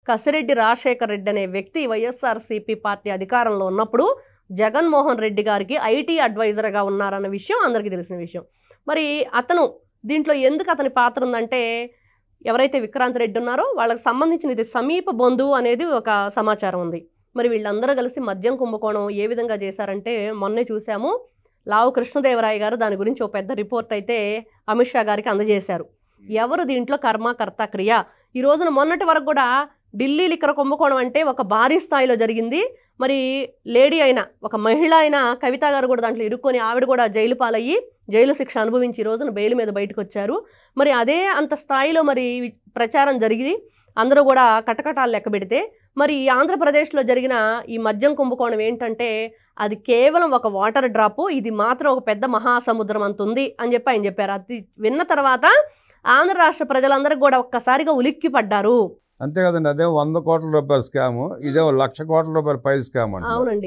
కసిరెడ్డి రాజశేఖర్ రెడ్డి అనే వ్యక్తి వైఎస్ఆర్సీపీ పార్టీ అధికారంలో ఉన్నప్పుడు జగన్మోహన్ రెడ్డి గారికి ఐటీ అడ్వైజర్గా ఉన్నారన్న విషయం అందరికీ తెలిసిన విషయం. మరి అతను దీంట్లో ఎందుకు అతని పాత్ర ఉందంటే, ఎవరైతే విక్రాంత్ రెడ్డి ఉన్నారో వాళ్ళకి సంబంధించిన ఇది సమీప బంధువు అనేది ఒక సమాచారం ఉంది. మరి వీళ్ళందరూ కలిసి మద్యం కుంభకోణం ఏ విధంగా చేశారంటే, మొన్నే చూసాము, లావు కృష్ణదేవరాయ గారు దాని గురించి ఒక పెద్ద రిపోర్ట్ అయితే అమిత్ షా గారికి అందజేశారు. ఎవరు దీంట్లో కర్త క్రియ. ఈ రోజున మొన్నటి వరకు కూడా ఢిల్లీ లిక్కర్ కుంభకోణం అంటే ఒక భారీ స్థాయిలో జరిగింది. మరి లేడీ అయిన ఒక మహిళ అయిన కవిత గారు కూడా దాంట్లో ఇరుక్కొని ఆవిడ కూడా జైలు పాలయ్యి జైలు శిక్ష అనుభవించి ఈ రోజున బెయిల్ మీద బయటకు వచ్చారు. మరి అదే అంత స్థాయిలో మరి ప్రచారం జరిగి అందరూ కూడా కటకటాలు లెక్క పెడితే, మరి ఆంధ్రప్రదేశ్లో జరిగిన ఈ మద్యం కుంభకోణం ఏంటంటే అది కేవలం ఒక వాటర్ డ్రాపు, ఇది మాత్రం ఒక పెద్ద మహాసముద్రం అంత ఉంది అని చెప్పి ఆయన చెప్పారు. అది విన్న తర్వాత ఆంధ్ర రాష్ట్ర ప్రజలందరూ కూడా ఒక్కసారిగా ఉలిక్కి పడ్డారు. అంతే కదండి. అదే 100 కోట్ల రూపాయల స్కాము, ఇదే 1,00,000 కోట్ల రూపాయల పై స్కామ్. అవునండి.